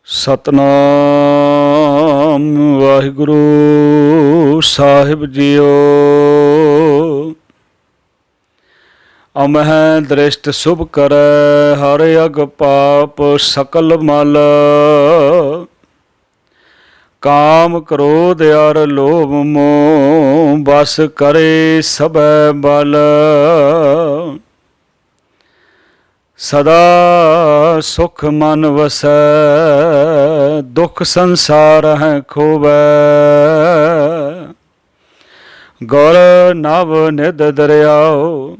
ਸਤਨਾਮ ਵਾਹਿਗੁਰੂ ਸਾਹਿਬ JIO. ਅਮਹਿ ਦ੍ਰਿਸ਼ਟ ਸੁਭ ਕਰੈ ਹਰਿ ਅਗ ਪਾਪ ਸਕਲ ਮਲ। ਕਾਮ ਕ੍ਰੋਧ ਅਰ ਲੋਭ ਮੋਹ ਬਸ ਕਰੇ ਸਭੈ ਬਲ। ਸਦਾ ਸੁਖ ਮਨ ਵਸੈ ਦੁਖ ਸੰਸਾਰ ਹੈ ਖੋਵੈ। ਗੁਰ ਨਵ ਨਿਧ ਦਰਿਆਓ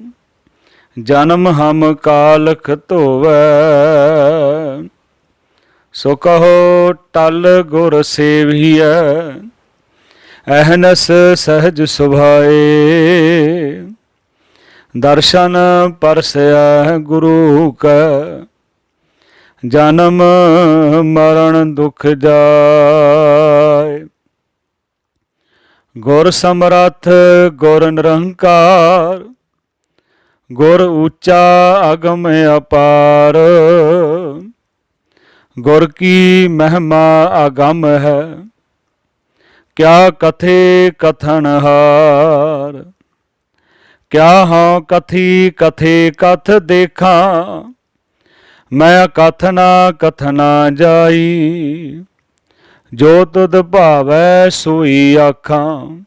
ਜਨਮ ਹਮ ਕਾਲਖ ਧੋਵੈ। ਸੋ ਕਹੋ ਟਲ ਗੁਰ ਸੇਵੀਐ ਅਹਨਸ ਸਹਿਜ ਸੁਭਾਏ। ਦਰਸ਼ਨ ਪਰਸੈ ਗੁਰੂ ਕੈ ਜਨਮ ਮਰਨ ਦੁਖ ਜਾਏ। ਗੁਰ ਸਮਰੱਥ ਗੁਰ ਨਿਰੰਕਾਰ ਗੁਰ ਉੱਚਾ ਅਗਮ ਅਪਾਰ। ਗੁਰ ਕੀ ਮਹਿਮਾ ਅਗੰਮ ਹੈ ਕਿਆ ਕਥੇ ਕਥਨ ਹਾਰ। ਕਿਆ ਹਾਂ ਕਥੀ ਕਥੇ ਕਥ ਦੇਖਾਂ ਮੈਂ ਕਥ ਨਾ ਕਥਨਾ ਜਾਈ। ਜੋ ਤੁਧ ਭਾਵੈ ਸੋਈ ਆਖਾਂ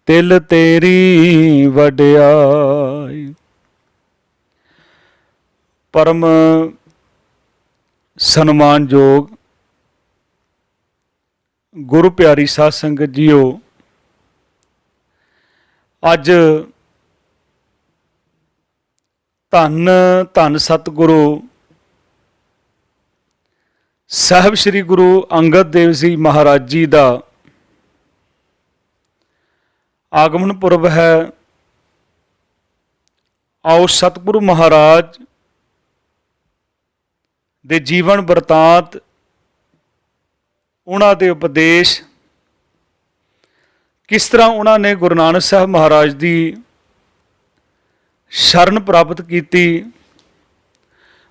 ਤਿਲ ਤੇਰੀ ਵਡਿਆਈ। ਪਰਮ ਸਨਮਾਨਯੋਗ ਗੁਰੂ ਪਿਆਰੀ ਸਾਧ ਸੰਗਤ ਜੀਓ, ਅੱਜ ਧੰਨ ਧੰਨ ਸਤਿਗੁਰੂ ਸਾਹਿਬ ਸ੍ਰੀ ਗੁਰੂ ਅੰਗਦ ਦੇਵ ਜੀ ਮਹਾਰਾਜ ਜੀ ਦਾ ਆਗਮਨ ਪੁਰਬ ਹੈ। ਆਓ ਸਤਿਗੁਰੂ ਮਹਾਰਾਜ ਦੇ ਜੀਵਨ ਬਰਤਾਂਤ, ਉਹਨਾਂ ਦੇ ਉਪਦੇਸ਼, ਕਿਸ ਤਰ੍ਹਾਂ ਉਹਨਾਂ ਨੇ ਗੁਰੂ ਨਾਨਕ ਸਾਹਿਬ ਮਹਾਰਾਜ ਦੀ ਸ਼ਰਨ ਪ੍ਰਾਪਤ ਕੀਤੀ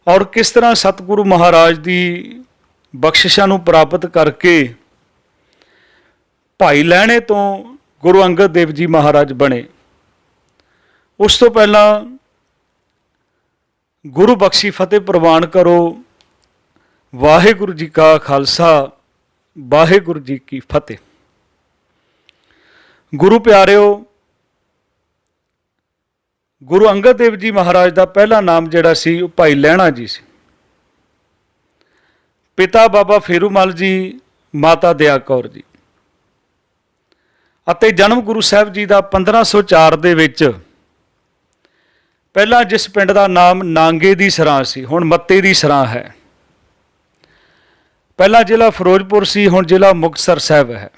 ਔਰ ਕਿਸ ਤਰ੍ਹਾਂ ਸਤਿਗੁਰੂ ਮਹਾਰਾਜ ਦੀ ਬਖਸ਼ਿਸ਼ਾਂ ਨੂੰ ਪ੍ਰਾਪਤ ਕਰਕੇ ਭਾਈ ਲਹਿਣੇ ਤੋਂ ਗੁਰੂ ਅੰਗਦ ਦੇਵ ਜੀ ਮਹਾਰਾਜ ਬਣੇ। ਉਸ ਤੋਂ ਪਹਿਲਾਂ ਗੁਰੂ ਬਖਸ਼ੀ ਫਤਿਹ ਪ੍ਰਵਾਨ ਕਰੋ। ਵਾਹਿਗੁਰੂ ਜੀ ਕਾ ਖਾਲਸਾ, ਵਾਹਿਗੁਰੂ ਜੀ ਕੀ ਫਤਿਹ। ਗੁਰੂ ਪਿਆਰਿਓ, ਗੁਰੂ ਅੰਗਦ ਦੇਵ ਜੀ ਮਹਾਰਾਜ ਦਾ ਪਹਿਲਾ ਨਾਮ ਜਿਹੜਾ ਸੀ ਉਹ ਭਾਈ ਲਹਿਣਾ ਜੀ ਸੀ। ਪਿਤਾ ਬਾਬਾ ਫੇਰੂਮਲ ਜੀ, ਮਾਤਾ ਦਇਆ ਕੌਰ ਜੀ। ਅਤੇ ਜਨਮ ਗੁਰੂ ਸਾਹਿਬ ਜੀ ਦਾ 1504 ਦੇ ਵਿੱਚ ਪਹਿਲਾਂ ਜਿਸ ਪਿੰਡ ਦਾ ਨਾਮ ਨਾਂਗੇ ਦੀ ਸਰਾਂ ਸੀ, ਹੁਣ ਮੱਤੇ ਦੀ ਸਰਾਂ ਹੈ। ਪਹਿਲਾਂ ਜ਼ਿਲ੍ਹਾ ਫਿਰੋਜ਼ਪੁਰ ਸੀ, ਹੁਣ ਜ਼ਿਲ੍ਹਾ ਮੁਕਤਸਰ ਸਾਹਿਬ ਹੈ।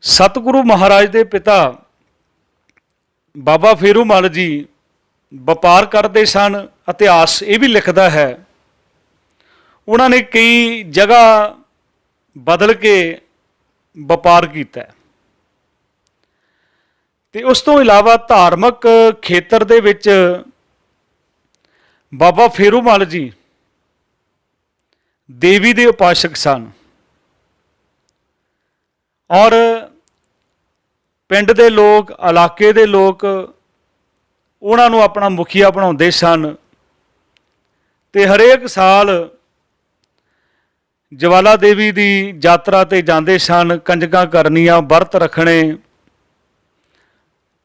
ਸਤਿਗੁਰੂ ਮਹਾਰਾਜ ਦੇ ਪਿਤਾ ਬਾਬਾ ਫੇਰੂਮਲ ਜੀ ਵਪਾਰ ਕਰਦੇ ਸਨ। ਇਤਿਹਾਸ ਇਹ ਵੀ ਲਿਖਦਾ ਹੈ ਉਹਨਾਂ ਨੇ ਕਈ ਜਗ੍ਹਾ ਬਦਲ ਕੇ ਵਪਾਰ ਕੀਤਾ ਤੇ ਉਸ ਤੋਂ ਇਲਾਵਾ ਧਾਰਮਿਕ ਖੇਤਰ ਦੇ ਵਿੱਚ ਬਾਬਾ ਫੇਰੂਮਲ ਜੀ ਦੇਵੀ ਦੇ ਉਪਾਸਕ ਸਨ ਔਰ ਪਿੰਡ ਦੇ ਲੋਕ, ਇਲਾਕੇ ਦੇ ਲੋਕ ਉਹਨਾਂ ਨੂੰ ਆਪਣਾ ਮੁਖੀਆ ਬਣਾਉਂਦੇ ਸਨ ਤੇ ਹਰੇਕ ਸਾਲ ਜਵਾਲਾ ਦੇਵੀ ਦੀ ਯਾਤਰਾ ਤੇ ਜਾਂਦੇ ਸਨ। ਕੰਜਕਾਂ ਕਰਨੀਆਂ, ਵਰਤ ਰੱਖਣੇ,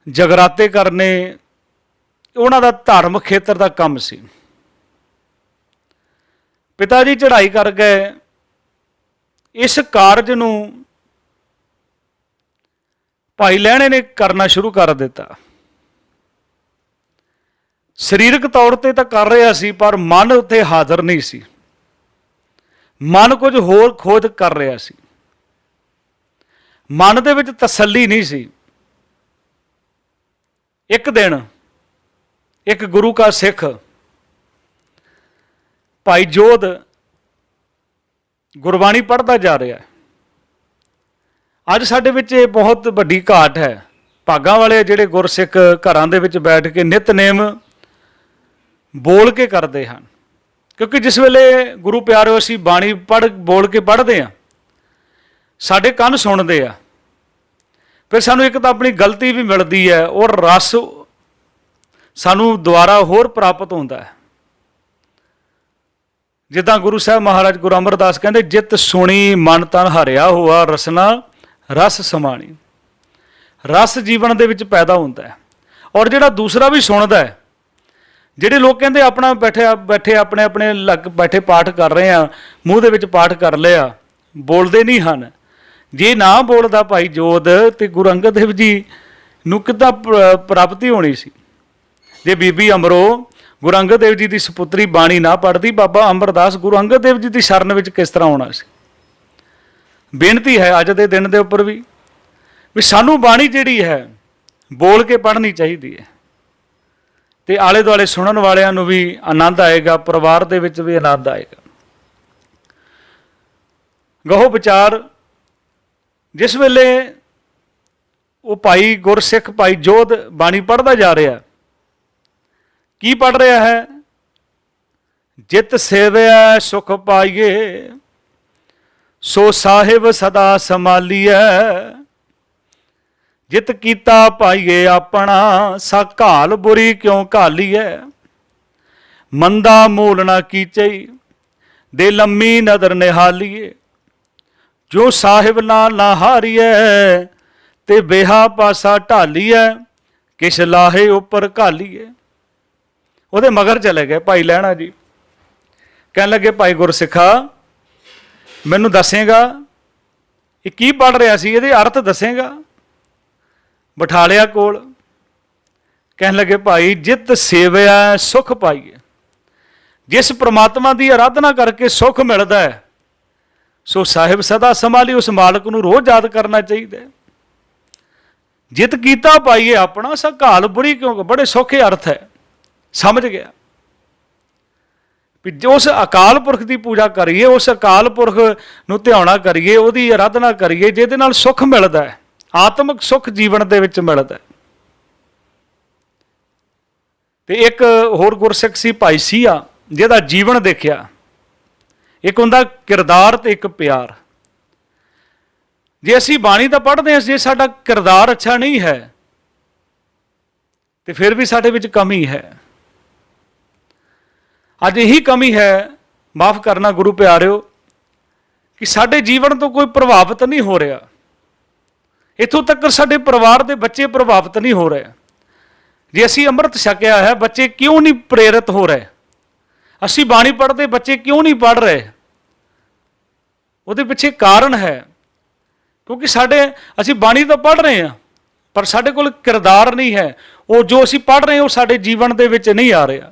ਜਗਰਾਤੇ ਕਰਨੇ ਉਹਨਾਂ ਦਾ ਧਾਰਮਿਕ ਖੇਤਰ ਦਾ ਕੰਮ ਸੀ। ਪਿਤਾ ਜੀ ਚੜ੍ਹਾਈ ਕਰ ਗਏ। ਇਸ ਕਾਰਜ ਨੂੰ ਭਾਈ ਲਹਿਣੇ ਨੇ ਕਰਨਾ ਸ਼ੁਰੂ ਕਰ ਦਿੱਤਾ। ਸਰੀਰਕ ਤੌਰ ਤੇ ਤਾਂ ਕਰ ਰਿਹਾ ਸੀ ਪਰ ਮਨ ਉੱਥੇ ਹਾਜ਼ਰ ਨਹੀਂ ਸੀ। ਮਨ ਕੁਝ ਹੋਰ ਖੋਜ ਕਰ ਰਿਹਾ ਸੀ। ਮਨ ਦੇ ਵਿੱਚ ਤਸੱਲੀ ਨਹੀਂ ਸੀ। ਇੱਕ ਦਿਨ ਇੱਕ ਗੁਰੂ ਕਾ ਸਿੱਖ ਭਾਈ ਜੋਧ ਗੁਰਬਾਣੀ ਪੜ੍ਹਦਾ ਜਾ ਰਿਹਾ ਹੈ। ਅੱਜ ਸਾਡੇ ਵਿੱਚ ਇਹ ਬਹੁਤ ਵੱਡੀ ਘਾਟ ਹੈ। ਭਾਗਾਂ ਵਾਲੇ ਜਿਹੜੇ ਗੁਰਸਿੱਖ ਘਰਾਂ ਦੇ ਵਿੱਚ ਬੈਠ ਕੇ ਨਿਤਨੇਮ ਬੋਲ ਕੇ ਕਰਦੇ ਹਨ, क्योंकि जिस वेले गुरु प्यारो असीं बाणी पढ़ बोल के पढ़ते हैं, साडे कंन सुनते आ, फिर सानू एक तो अपनी गलती भी मिलती है और रस सानू दुबारा होर प्राप्त होता है। जिद्दां गुरु साहब महाराज गुरु अमरदास कहते, जित सुनी मन तन हरिया हुआ रसना रस समानी। रस जीवन दे विच पैदा होता है। और जिहड़ा दूसरा भी सुनता है, ਜਿਹੜੇ लोग कहते अपना बैठे अपने अपने लग बैठे पाठ कर रहे हैं, मूँह दे विच पाठ कर लिया, बोलते नहीं हैं। जे ना बोलता भाई जोध तो गुरु अंगद देव जी नूं किद्दां प्राप्ति होनी सी। जे बीबी अमरो गुरु अंगद देव जी की सपुत्री बाणी ना पढ़ती, बाबा अमरदास गुरु अंगद देव जी की शरण में किस तरह आना सी। बेनती है अज के दिन के उपर भी सानू बाणी जिहड़ी है बोल के पढ़नी चाहिए है, तो आले दुआले सुनन वालियां नूं भी आनंद आएगा, परिवार दे विच भी आनंद आएगा। गहो विचार जिस वेले वो भाई गुरसिख भाई जोध बाणी पढ़ता जा रहा, की पढ़ रहा है? जित सेवया सुख पाइए सो साहिब सदा संभालिए, जित कीता पाइए अपना सा घाल बुरी क्यों घालीए, मंदा मूल ना कीचई दे लम्मी नदर निहालीए, जो साहिब नाल ना हारीए ते बेहा पासा ढालीए, किश लाहे उपर घालीए। ਉਹਦੇ मगर चले गए भाई लहणा जी, कहने लगे भाई गुरसिखा मैनू दसेगा ये की पढ़ रहा सी, ਇਹਦੇ अर्थ दसेगा। बिठा लिया कोल, कहने लगे भाई जित सेवया सुख पाइए, जिस परमात्मा की आराधना करके सुख मिलता है सो साहिब सदा संभाली, उस मालक नूं रोज़ याद करना चाहिए। जित कीता पाइए अपना सा घाल बुरी क्यों, बड़े सौखे अर्थ है, समझ गया भी जो उस अकाल पुरख की पूजा करिए, उस अकाल पुरख नूं ध्याना करिए, उसकी आराधना करिए, जिहदे नाल सुख मिलता है, आत्मक सुख जीवन दे विच मिलदा है। ते एक होर गुरसिख सी भाई सीहा, जिहदा जीवन देखिया, एक हुंदा किरदार ते एक प्यार। जे असीं बाणी तां पढ़दे हां, जे साडा किरदार अच्छा नहीं है तो फिर भी साडे विच कमी है। अज यही कमी है, माफ़ करना गुरु प्यारिओ, कि साडे जीवन तो कोई प्रभावित नहीं हो रहा। इत्थों तक साडे परिवार के बच्चे प्रभावित नहीं हो रहे। जे असी अमृत छकिया है, बच्चे क्यों नहीं प्रेरित हो रहे? असी बाणी पढ़ते, बच्चे क्यों नहीं पढ़ रहे? उसदे पिछे कारण है, क्योंकि साडे असी बाणी तो पढ़ रहे हैं पर साडे कोल किरदार नहीं है। वो जो असी पढ़ रहे हैं वो साडे जीवन दे विच नहीं आ रहा।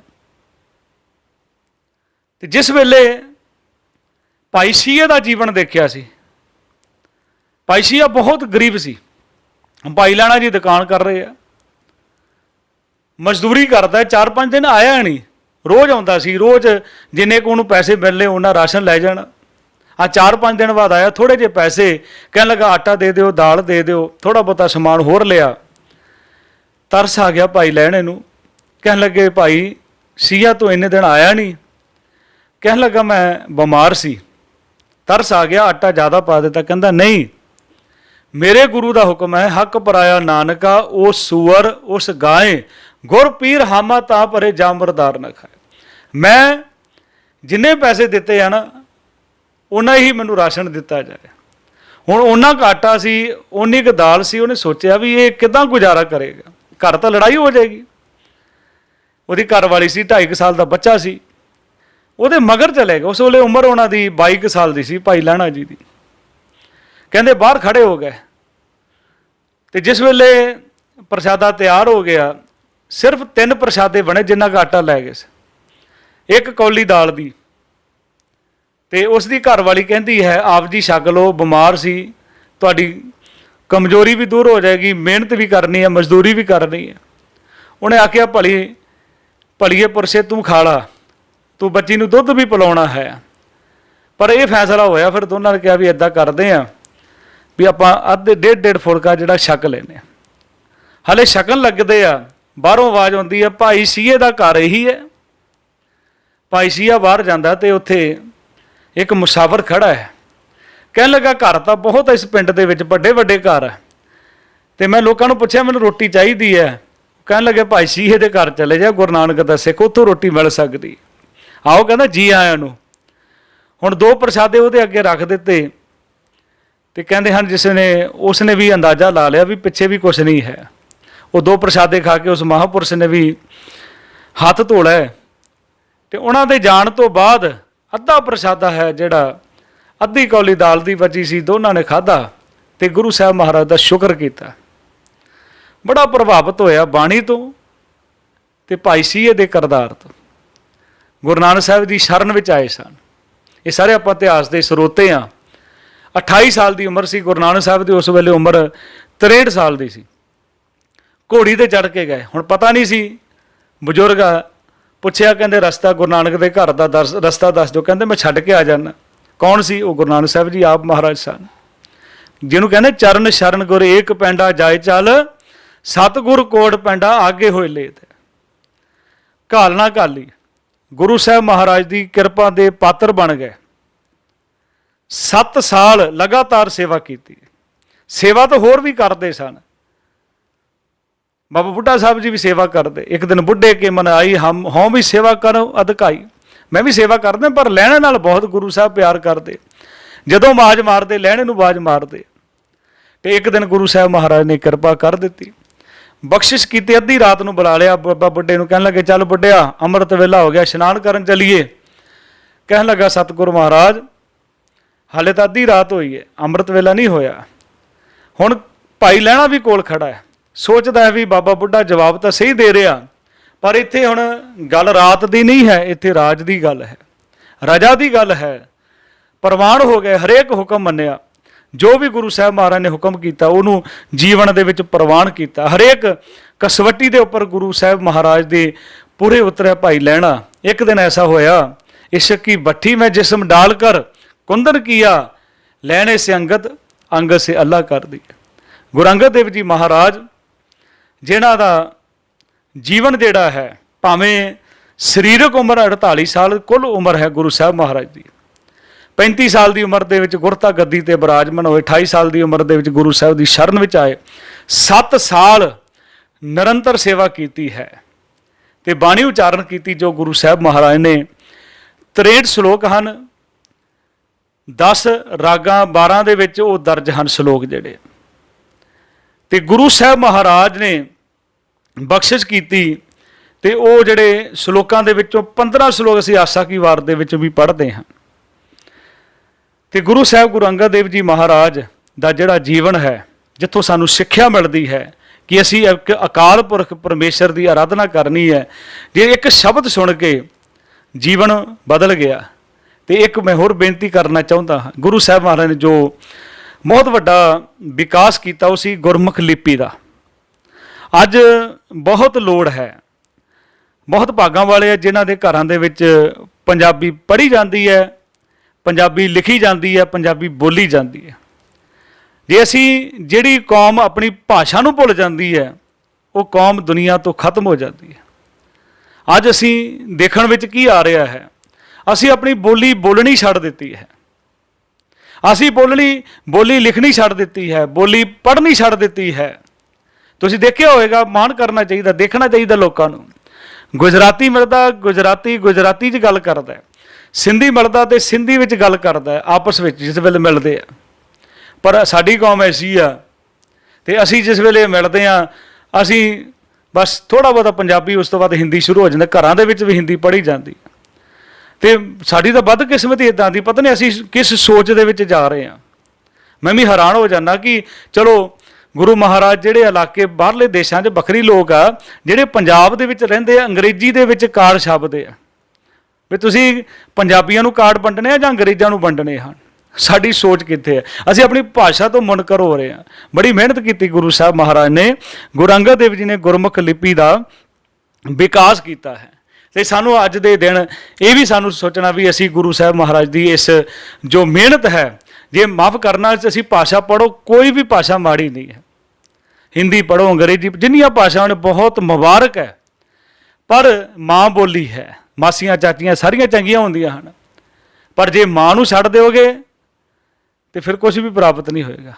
ते जिस वेले भाई सीहे दा जीवन देखिया सी, भाई सीहा बहुत गरीब सी। भाई लहणा जी दुकान कर रहे हैं, मजदूरी करता है, 4-5 दिन आया नहीं, रोज़ आता सी, रोज़ जिन्ने को उन्होंने पैसे मिलने उन्ना राशन लै जाना। आ 4-5 दिन बाद आया, थोड़े जे पैसे, कहने लगा आटा दे दो, दाल दे दो, थोड़ा बहुता समान होर लिया। तरस आ गया भाई लहणे नूं, कहने लगे भाई सीहा तो इन्ने दिन आया नहीं। कहने लगा मैं बीमार सी। तरस आ गया, आटा ज़्यादा पा दिता, कहता नहीं मेरे गुरु का हुक्म है, हक पराया नानका ओ सूअर उस गाय, गुर पीर हामा ता परे जामरदार न खाए। मैं जिन्ने पैसे दिते हैं ना उन्ना ही मैनू राशन दिता जाए। हुण उन्ना क आटा सी, उन्नी क दाल सी, उन्हें सोचा भी ये किदां गुजारा करेगा, घर तो लड़ाई हो जाएगी। उसदी घर वाली सी, 2.5 साल का बच्चा सी, ਉਹਦੇ मगर चले गए। उस वे उम्र उन्हों की 22 साल की सी, भाई लहणा जी की। कहते बाहर खड़े हो गए, तो जिस वेले प्रसादा तैयार हो गया, सिर्फ 3 प्रसादे बने जिन्ना का आटा लै गए। एक कौली दाल की, तो उसकी घर वाली कहती है आप जी छक लो, बीमार सी, तुहाडी कमजोरी भी दूर हो जाएगी, मेहनत भी करनी है, मजदूरी भी करनी है। उन्हें आख्या भली भलीए पुरशे तू खा ला, तू बच्ची नूं दुध भी पिलाउणा है। पर यह फैसला होया फिर दोनों ने कहा भी इदा करते हैं भी आप अद्धे 1.5 फुलका जिहड़ा छक लेने। हले छकन लगते आ, बाहरों आवाज़ आउंदी है भाई सीए का घर यही है। ਭਾਈ ਸੀਆ ਬਾਹਰ ਜਾਂਦਾ ਤੇ ਉੱਥੇ ਇੱਕ ਮੁਸਾਫਰ ਖੜਾ ਹੈ। ਕਹਿਣ ਲੱਗਾ ਘਰ ਤਾਂ ਬਹੁਤ ਇਸ ਪਿੰਡ ਦੇ ਵਿੱਚ, ਵੱਡੇ ਵੱਡੇ ਘਰ ਹੈ, ਤੇ ਮੈਂ ਲੋਕਾਂ ਨੂੰ ਪੁੱਛਿਆ ਮੈਨੂੰ ਰੋਟੀ ਚਾਹੀਦੀ ਹੈ। ਕਹਿਣ ਲੱਗੇ ਭਾਈ ਸੀਹੇ ਦੇ ਘਰ ਚਲੇ ਜਾ, ਗੁਰੂ ਨਾਨਕ ਦਾ ਸਿੱਖ, ਉੱਥੋਂ ਰੋਟੀ ਮਿਲ ਸਕਦੀ। ਆਓ, ਕਹਿੰਦਾ ਜੀ ਆਇਆਂ ਨੂੰ। ਹੁਣ 2 ਪ੍ਰਸ਼ਾਦੇ ਉਹਦੇ ਅੱਗੇ ਰੱਖ ਦਿੱਤੇ ਤੇ ਕਹਿੰਦੇ ਹਨ ਜਿਸ ਨੇ ਉਸਨੇ ਵੀ ਅੰਦਾਜ਼ਾ ਲਾ ਲਿਆ ਵੀ ਪਿੱਛੇ ਵੀ ਕੁਛ ਨਹੀਂ ਹੈ। ਉਹ 2 ਪ੍ਰਸ਼ਾਦੇ ਖਾ ਕੇ ਉਸ ਮਹਾਂਪੁਰਸ਼ ਨੇ ਵੀ ਹੱਥ ਧੋ ਲਏ ਤੇ ਉਹਨਾਂ ਦੇ ਜਾਣ ਤੋਂ ਬਾਅਦ ਅੱਧਾ ਪ੍ਰਸ਼ਾਦਾ ਹੈ ਜਿਹੜਾ ਅੱਧੀ ਕੌਲੀ ਦਾਲ ਦੀ ਬਚੀ ਸੀ, ਦੋਨਾਂ ਨੇ ਖਾਧਾ ਤੇ ਗੁਰੂ ਸਾਹਿਬ ਮਹਾਰਾਜ ਦਾ ਸ਼ੁਕਰ ਕੀਤਾ। ਬੜਾ ਪ੍ਰਭਾਵਿਤ ਹੋਇਆ ਬਾਣੀ ਤੋਂ ਤੇ ਭਾਈ ਸੀਏ ਦੇ ਕਿਰਦਾਰ ਤੋਂ। ਗੁਰੂ ਨਾਨਕ ਸਾਹਿਬ ਦੀ ਸ਼ਰਨ ਵਿੱਚ ਆਏ ਸਨ। ਇਹ ਸਾਰੇ ਆਪਾਂ ਇਤਿਹਾਸ ਦੇ ਸਰੋਤੇ ਹਾਂ। 28 ਸਾਲ ਦੀ ਉਮਰ ਸੀ ਗੁਰੂ ਨਾਨਕ ਸਾਹਿਬ ਦੀ, ਉਸ ਵੇਲੇ ਉਮਰ 63 ਸਾਲ ਦੀ ਸੀ। ਘੋੜੀ ਤੇ ਚੜ੍ਹ ਕੇ ਗਏ। ਹੁਣ ਪਤਾ ਨਹੀਂ ਸੀ, ਬਜ਼ੁਰਗ ਪੁੱਛਿਆ, ਕਹਿੰਦੇ ਰਸਤਾ ਗੁਰੂ ਨਾਨਕ ਦੇ ਘਰ ਦਾ ਰਸਤਾ ਦੱਸ ਦਿਓ। ਕਹਿੰਦੇ ਮੈਂ ਛੱਡ ਕੇ ਆ ਜਾਣਾ। ਕੌਣ ਸੀ ਉਹ? ਗੁਰੂ ਨਾਨਕ ਸਾਹਿਬ ਜੀ ਆਪ ਮਹਾਰਾਜ ਸਨ, ਜਿਹਨੂੰ ਕਹਿੰਦੇ ਚਰਨ ਸ਼ਰਨ ਗੁਰ ਏਕ ਪੈਂਡਾ ਜਾਏ ਚੱਲ, ਸਤਿਗੁਰ ਕੋਟ ਪੈਂਡਾ ਆਗੇ ਹੋਏ ਲੇਤ। ਘਾਲ ਨਾ ਘਾਲੀ, ਗੁਰੂ ਸਾਹਿਬ ਮਹਾਰਾਜ ਦੀ ਕਿਰਪਾ ਦੇ ਪਾਤਰ ਬਣ ਗਏ। 7 ਸਾਲ ਲਗਾਤਾਰ ਸੇਵਾ ਕੀਤੀ। ਸੇਵਾ ਤਾਂ ਹੋਰ ਵੀ ਕਰਦੇ ਸਨ। ਬਾਬਾ ਬੁੱਢਾ ਸਾਹਿਬ ਜੀ ਵੀ ਸੇਵਾ ਕਰਦੇ। ਇੱਕ ਦਿਨ ਬੁੱਢੇ ਕੇ ਮਨ ਆਈ ਹਮ ਹੋਂ ਵੀ ਸੇਵਾ ਕਰੋ ਅਧਿਕਾਈ। ਮੈਂ ਵੀ ਸੇਵਾ ਕਰਦਾ, ਪਰ ਲਹਿਣੇ ਨਾਲ ਬਹੁਤ ਗੁਰੂ ਸਾਹਿਬ ਪਿਆਰ ਕਰਦੇ। ਜਦੋਂ ਆਵਾਜ਼ ਮਾਰਦੇ ਲਹਿਣੇ ਨੂੰ ਆਵਾਜ਼ ਮਾਰਦੇ। ਤੇ ਇੱਕ ਦਿਨ ਗੁਰੂ ਸਾਹਿਬ ਮਹਾਰਾਜ ਨੇ ਕਿਰਪਾ ਕਰ ਦਿੱਤੀ, ਬਖਸ਼ਿਸ਼ ਕੀਤੀ। ਅੱਧੀ ਰਾਤ ਨੂੰ ਬੁਲਾ ਲਿਆ ਬਾਬਾ ਬੁੱਢੇ ਨੂੰ। ਕਹਿਣ ਲੱਗੇ ਚੱਲ ਬੁੱਢਿਆ, ਅੰਮ੍ਰਿਤ ਵੇਲਾ ਹੋ ਗਿਆ, ਇਸ਼ਨਾਨ ਕਰਨ ਚੱਲੀਏ। ਕਹਿਣ ਲੱਗਾ ਸਤਿਗੁਰੂ ਮਹਾਰਾਜ ਹਾਲੇ ਤਾਂ ਅੱਧੀ ਰਾਤ ਹੋਈ ਹੈ, ਅੰਮ੍ਰਿਤ ਵੇਲਾ ਨਹੀਂ ਹੋਇਆ। ਹੁਣ ਭਾਈ ਲਹਿਣਾ ਵੀ ਕੋਲ ਖੜਾ ਹੈ, ਸੋਚਦਾ ਹੈ ਵੀ ਬਾਬਾ ਬੁੱਢਾ ਜਵਾਬ ਤਾਂ ਸਹੀ ਦੇ ਰਿਹਾ, ਪਰ ਇੱਥੇ ਹੁਣ ਗੱਲ ਰਾਤ ਦੀ ਨਹੀਂ ਹੈ, ਇੱਥੇ ਰਾਜ ਦੀ ਗੱਲ ਹੈ, ਰਜਾ ਦੀ ਗੱਲ ਹੈ। ਪ੍ਰਵਾਨ ਹੋ ਗਏ, ਹਰੇਕ ਹੁਕਮ ਮੰਨਿਆ। ਜੋ ਵੀ ਗੁਰੂ ਸਾਹਿਬ ਮਹਾਰਾਜ ਨੇ ਹੁਕਮ ਕੀਤਾ ਉਹਨੂੰ ਜੀਵਨ ਦੇ ਵਿੱਚ ਪ੍ਰਵਾਨ ਕੀਤਾ। ਹਰੇਕ ਕਸਵੱਟੀ ਦੇ ਉੱਪਰ ਗੁਰੂ ਸਾਹਿਬ ਮਹਾਰਾਜ ਦੇ ਪੂਰੇ ਉਤਰਿਆ ਭਾਈ ਲਹਿਣਾ। ਇੱਕ ਦਿਨ ਐਸਾ ਹੋਇਆ, ਇਸ਼ਕ ਕੀ ਭੱਠੀ ਮੈਂ ਜਿਸਮ ਡਾਲ ਕਰ ਕੁੰਦਨ ਕੀਆ, ਲੈਣੇ ਸੇ ਅੰਗਦ ਅੰਗਦ ਸੇ ਅੱਲਾ ਕਰ ਦਿਆ। ਗੁਰੂ ਅੰਗਦ ਦੇਵ ਜੀ ਮਹਾਰਾਜ ਜਿਨ੍ਹਾਂ ਦਾ ਜੀਵਨ ਜਿਹੜਾ ਹੈ, ਭਾਵੇਂ ਸਰੀਰਕ ਉਮਰ 48 ਸਾਲ ਕੁੱਲ ਉਮਰ ਹੈ ਗੁਰੂ ਸਾਹਿਬ ਮਹਾਰਾਜ ਦੀ। 35 ਸਾਲ ਦੀ ਉਮਰ ਦੇ ਵਿੱਚ ਗੁਰਤਾ ਗੱਦੀ ਤੇ ਬਿਰਾਜਮਾਨ ਹੋਏ। 28 ਸਾਲ ਦੀ ਉਮਰ ਦੇ ਵਿੱਚ ਗੁਰੂ ਸਾਹਿਬ ਦੀ ਸ਼ਰਨ ਵਿੱਚ ਆਏ। 7 ਸਾਲ ਨਿਰੰਤਰ ਸੇਵਾ ਕੀਤੀ ਹੈ ਤੇ ਬਾਣੀ ਉਚਾਰਨ ਕੀਤੀ ਜੋ ਗੁਰੂ ਸਾਹਿਬ ਮਹਾਰਾਜ ਨੇ। 63 ਸ਼ਲੋਕ ਹਨ, 10 ਰਾਗਾਂ 12 ਦੇ ਵਿੱਚ ਉਹ ਦਰਜ ਹਨ ਸ਼ਲੋਕ ਜਿਹੜੇ। ਤੇ ਗੁਰੂ ਸਾਹਿਬ ਮਹਾਰਾਜ ਨੇ ਬਖਸ਼ਿਸ਼ ਕੀਤੀ ਤੇ ਉਹ ਜਿਹੜੇ ਸ਼ਲੋਕਾਂ ਦੇ ਵਿੱਚੋਂ 15 ਸ਼ਲੋਕ ਅਸੀਂ ਆਸਾ ਕੀ ਵਾਰ ਦੇ ਵਿੱਚ ਵੀ ਪੜ੍ਹਦੇ ਹਾਂ। ਤੇ ਗੁਰੂ ਸਾਹਿਬ ਗੁਰੂ ਅੰਗਦ ਦੇਵ ਜੀ ਮਹਾਰਾਜ ਦਾ ਜਿਹੜਾ ਜੀਵਨ ਹੈ, ਜਿੱਥੋਂ ਸਾਨੂੰ ਸਿੱਖਿਆ ਮਿਲਦੀ ਹੈ ਕਿ ਅਸੀਂ ਇੱਕ ਅਕਾਲ ਪੁਰਖ ਪਰਮੇਸ਼ਰ ਦੀ ਆਰਾਧਨਾ ਕਰਨੀ ਹੈ। ਜੇ ਇੱਕ ਸ਼ਬਦ ਸੁਣ ਕੇ ਜੀਵਨ ਬਦਲ ਗਿਆ। ਤੇ ਇੱਕ ਮੈਂ ਹੋਰ ਬੇਨਤੀ ਕਰਨਾ ਚਾਹੁੰਦਾ ਹਾਂ, ਗੁਰੂ ਸਾਹਿਬ ਮਹਾਰਾਜ ਨੇ ਜੋ ਬਹੁਤ ਵੱਡਾ ਵਿਕਾਸ ਕੀਤਾ ਉਹ ਸੀ ਗੁਰਮੁਖ ਲਿਪੀ ਦਾ। ਅੱਜ ਬਹੁਤ ਲੋੜ ਹੈ, ਬਹੁਤ ਭਾਗਾਂ ਵਾਲੇ ਆ ਜਿਨ੍ਹਾਂ ਦੇ ਘਰਾਂ ਦੇ ਵਿੱਚ ਪੰਜਾਬੀ ਪੜ੍ਹੀ ਜਾਂਦੀ ਹੈ, ਪੰਜਾਬੀ ਲਿਖੀ ਜਾਂਦੀ ਹੈ, ਪੰਜਾਬੀ ਬੋਲੀ ਜਾਂਦੀ ਹੈ। ਜੇ ਅਸੀਂ ਜਿਹੜੀ ਕੌਮ ਆਪਣੀ ਭਾਸ਼ਾ ਨੂੰ ਭੁੱਲ ਜਾਂਦੀ ਹੈ, ਉਹ ਕੌਮ ਦੁਨੀਆ ਤੋਂ ਖਤਮ ਹੋ ਜਾਂਦੀ ਹੈ। ਅੱਜ ਅਸੀਂ ਦੇਖਣ ਵਿੱਚ ਕੀ ਆ ਰਿਹਾ ਹੈ, ਅਸੀਂ ਆਪਣੀ ਬੋਲੀ ਬੋਲਣੀ ਛੱਡ ਦਿੱਤੀ ਹੈ। ਅਸੀਂ ਬੋਲੀ ਲਿਖਣੀ ਛੱਡ ਦਿੱਤੀ ਹੈ, ਬੋਲੀ ਪੜ੍ਹਨੀ ਛੱਡ ਦਿੱਤੀ ਹੈ। ਤੁਸੀਂ ਦੇਖਿਆ ਹੋਵੇਗਾ, ਮਾਣ ਕਰਨਾ ਚਾਹੀਦਾ, ਦੇਖਣਾ ਚਾਹੀਦਾ ਲੋਕਾਂ ਨੂੰ। ਗੁਜਰਾਤੀ ਮਿਲਦਾ, ਗੁਜਰਾਤੀ 'ਚ ਗੱਲ ਕਰਦਾ, ਸਿੰਧੀ ਮਿਲਦਾ ਤੇ ਸਿੰਧੀ ਵਿੱਚ ਗੱਲ ਕਰਦਾ ਆਪਸ ਵਿੱਚ ਜਿਸ ਵੇਲੇ ਮਿਲਦੇ ਆ। ਪਰ ਸਾਡੀ ਕੌਮ ਐਸੀ ਆ ਤੇ ਅਸੀਂ ਜਿਸ ਵੇਲੇ ਮਿਲਦੇ ਆ, ਅਸੀਂ ਬਸ ਥੋੜ੍ਹਾ ਬਹੁਤਾ ਪੰਜਾਬੀ, ਉਸ ਤੋਂ ਬਾਅਦ ਹਿੰਦੀ ਸ਼ੁਰੂ ਹੋ ਜਾਂਦਾ। ਘਰਾਂ ਦੇ ਵਿੱਚ ਵੀ ਹਿੰਦੀ ਪੜ੍ਹੀ ਜਾਂਦੀ ਤੇ ਸਾਡੀ ਤਾਂ ਬਦਕਿਸਮਤੀ ਇੱਦਾਂ ਦੀ, ਪਤਾ ਨਹੀਂ ਅਸੀਂ ਕਿਸ ਸੋਚ ਦੇ ਵਿੱਚ ਜਾ ਰਹੇ ਹਾਂ। ਮੈਂ ਵੀ ਹੈਰਾਨ ਹੋ ਜਾਂਦਾ ਕਿ ਚਲੋ ਗੁਰੂ ਮਹਾਰਾਜ ਜਿਹੜੇ ਇਲਾਕੇ ਬਾਹਰਲੇ ਦੇਸ਼ਾਂ 'ਚ ਵੱਖਰੀ ਲੋਕ ਆ, ਜਿਹੜੇ ਪੰਜਾਬ ਦੇ ਵਿੱਚ ਰਹਿੰਦੇ ਆ, ਅੰਗਰੇਜ਼ੀ ਦੇ ਵਿੱਚ ਕਾਰਡ ਛਾਪਦੇ ਆ ਵੀ ਤੁਸੀਂ ਪੰਜਾਬੀਆਂ ਨੂੰ ਕਾਰਡ ਵੰਡਣੇ ਆ ਜਾਂ ਅੰਗਰੇਜ਼ਾਂ ਨੂੰ ਵੰਡਣੇ ਹਨ। ਸਾਡੀ ਸੋਚ ਕਿੱਥੇ ਹੈ? ਅਸੀਂ ਆਪਣੀ ਭਾਸ਼ਾ ਤੋਂ ਮੁਨਕਰ ਹੋ ਰਹੇ ਹਾਂ। ਬੜੀ ਮਿਹਨਤ ਕੀਤੀ ਗੁਰੂ ਸਾਹਿਬ ਮਹਾਰਾਜ ਨੇ। ਗੁਰੂ ਅੰਗਦ ਦੇਵ ਜੀ ਨੇ ਗੁਰਮੁਖ ਲਿਪੀ ਦਾ ਵਿਕਾਸ ਕੀਤਾ ਹੈ। ਤੇ ਸਾਨੂੰ ਅੱਜ ਦੇ ਦਿਨ ਇਹ ਵੀ ਸਾਨੂੰ ਸੋਚਣਾ ਵੀ ਅਸੀਂ ਗੁਰੂ ਸਾਹਿਬ ਮਹਾਰਾਜ ਦੀ ਇਸ ਜੋ ਮਿਹਨਤ ਹੈ, ਜੇ ਮਾਫ ਕਰਨਾ, ਅਸੀਂ ਭਾਸ਼ਾ ਪੜ੍ਹੋ, ਕੋਈ ਵੀ ਭਾਸ਼ਾ ਮਾੜੀ ਨਹੀਂ ਹੈ। ਹਿੰਦੀ ਪੜ੍ਹੋ, ਅੰਗਰੇਜ਼ੀ, ਜਿੰਨੀਆਂ ਭਾਸ਼ਾਵਾਂ ਨੇ ਬਹੁਤ ਮੁਬਾਰਕ ਹੈ, ਪਰ ਮਾਂ ਬੋਲੀ ਹੈ, ਮਾਸੀਆਂ ਚਾਚੀਆਂ ਸਾਰੀਆਂ ਚੰਗੀਆਂ ਹੁੰਦੀਆਂ ਹਨ, ਪਰ ਜੇ ਮਾਂ ਨੂੰ ਛੱਡ ਦਿਓਗੇ ਤੇ ਫਿਰ ਕੁਝ ਵੀ ਪ੍ਰਾਪਤ ਨਹੀਂ ਹੋਏਗਾ।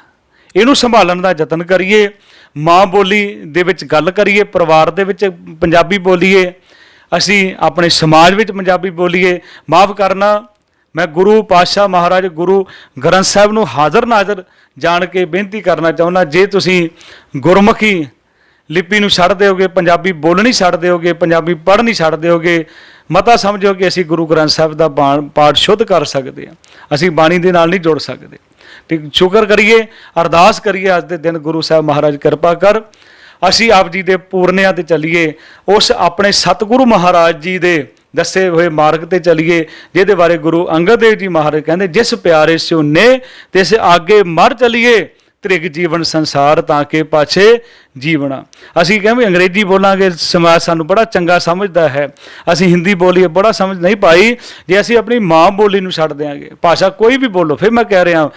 ਇਹਨੂੰ ਸੰਭਾਲਣ ਦਾ ਯਤਨ ਕਰੀਏ, ਮਾਂ ਬੋਲੀ ਦੇ ਵਿੱਚ ਗੱਲ ਕਰੀਏ, ਪਰਿਵਾਰ ਦੇ ਵਿੱਚ ਪੰਜਾਬੀ ਬੋਲੀਏ, ਅਸੀਂ ਆਪਣੇ ਸਮਾਜ ਵਿੱਚ ਪੰਜਾਬੀ ਬੋਲੀਏ। ਮਾਫ ਕਰਨਾ, ਮੈਂ ਗੁਰੂ ਪਾਤਸ਼ਾਹ ਮਹਾਰਾਜ ਗੁਰੂ ਗ੍ਰੰਥ ਸਾਹਿਬ ਨੂੰ ਹਾਜ਼ਰ ਨਾਜ਼ਰ ਜਾਣ ਕੇ ਬੇਨਤੀ ਕਰਨਾ ਚਾਹੁੰਦਾ, ਜੇ ਤੁਸੀਂ ਗੁਰਮੁਖੀ ਲਿਪੀ ਨੂੰ ਛੱਡ ਦਿਓਗੇ, ਪੰਜਾਬੀ ਬੋਲਣੀ ਛੱਡ ਦਿਓਗੇ, ਪੰਜਾਬੀ ਪੜ੍ਹਨੀ ਛੱਡ ਦਿਓਗੇ, ਮਤਾ ਸਮਝੋ ਕਿ ਅਸੀਂ ਗੁਰੂ ਗ੍ਰੰਥ ਸਾਹਿਬ ਦਾ ਪਾਠ ਸ਼ੁੱਧ ਕਰ ਸਕਦੇ ਹਾਂ, ਅਸੀਂ ਬਾਣੀ ਦੇ ਨਾਲ ਨਹੀਂ ਜੁੜ ਸਕਦੇ। ਠੀਕ, ਸ਼ੁਕਰ ਕਰੀਏ, ਅਰਦਾਸ ਕਰੀਏ ਅੱਜ ਦੇ ਦਿਨ ਗੁਰੂ ਸਾਹਿਬ ਮਹਾਰਾਜ ਕਿਰਪਾ ਕਰ, ਅਸੀਂ ਆਪ ਜੀ ਦੇ ਪੂਰਨਿਆਂ ਤੇ ਚੱਲੀਏ, ਉਸ ਆਪਣੇ ਸਤਿਗੁਰੂ ਮਹਾਰਾਜ ਜੀ ਦੇ ਦੱਸੇ ਹੋਏ ਮਾਰਗ ਤੇ ਚੱਲੀਏ, ਜਿਹਦੇ ਬਾਰੇ ਗੁਰੂ ਅੰਗਦ ਦੇਵ ਜੀ ਮਹਾਰਾਜ ਕਹਿੰਦੇ, ਜਿਸ ਪਿਆਰੇ ਸਿਉ ਨੇ ਤਿਸ ਆਗੇ ਮਰ ਚੱਲੀਏ, ਤ੍ਰਿਗ ਜੀਵਨ ਸੰਸਾਰ ਤਾਂ ਕਿ ਪਾਛੇ ਜੀਵਣਾ। ਅਸੀਂ ਕਹਿੰਦੇ ਅੰਗਰੇਜ਼ੀ ਬੋਲਾਂਗੇ, ਸਮਾਜ ਸਾਨੂੰ ਬੜਾ ਚੰਗਾ ਸਮਝਦਾ ਹੈ, ਅਸੀਂ ਹਿੰਦੀ ਬੋਲੀਏ ਬੜਾ ਸਮਝ ਨਹੀਂ ਪਾਈ। ਜੇ ਅਸੀਂ ਆਪਣੀ ਮਾਂ ਬੋਲੀ ਨੂੰ ਛੱਡ ਦਿਆਂਗੇ, ਭਾਸ਼ਾ ਕੋਈ ਵੀ ਬੋਲੋ, ਫਿਰ ਮੈਂ ਕਹਿ ਰਿਹਾ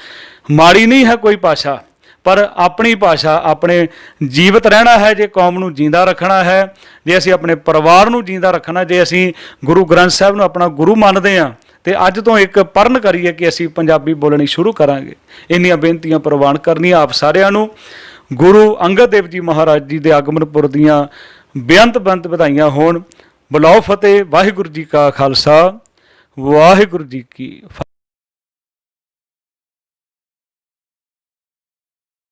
ਮਾੜੀ ਨਹੀਂ ਹੈ ਕੋਈ ਭਾਸ਼ਾ, ਪਰ ਆਪਣੀ ਭਾਸ਼ਾ ਆਪਣੇ ਜੀਵਤ ਰਹਿਣਾ ਹੈ, ਜੇ ਕੌਮ ਨੂੰ ਜਿੰਦਾ ਰੱਖਣਾ ਹੈ, ਜੇ ਅਸੀਂ ਆਪਣੇ ਪਰਿਵਾਰ ਨੂੰ ਜਿੰਦਾ ਰੱਖਣਾ, ਜੇ ਅਸੀਂ ਗੁਰੂ ਗ੍ਰੰਥ ਸਾਹਿਬ ਨੂੰ ਆਪਣਾ ਗੁਰੂ ਮੰਨਦੇ ਹਾਂ, ਤੇ ਅੱਜ ਤੋਂ ਇੱਕ ਪਰਨ ਕਰੀਏ ਕਿ ਅਸੀਂ ਪੰਜਾਬੀ ਬੋਲਣੀ ਸ਼ੁਰੂ ਕਰਾਂਗੇ। ਇੰਨੀਆਂ ਬੇਨਤੀਆਂ ਪ੍ਰਵਾਨ ਕਰਨੀਆਂ ਆਪ ਸਾਰਿਆਂ ਨੂੰ। ਗੁਰੂ ਅੰਗਦ ਦੇਵ ਜੀ ਮਹਾਰਾਜ ਜੀ ਦੇ ਆਗਮਨ ਪੁਰਬ ਦੀਆਂ ਬੇਅੰਤ ਵਧਾਈਆਂ ਹੋਣ। ਬੁਲਾਓ ਫਤਿਹ। ਵਾਹਿਗੁਰੂ ਜੀ ਕਾ ਖਾਲਸਾ, ਵਾਹਿਗੁਰੂ ਜੀ ਕੀ ਫਤਿਹ।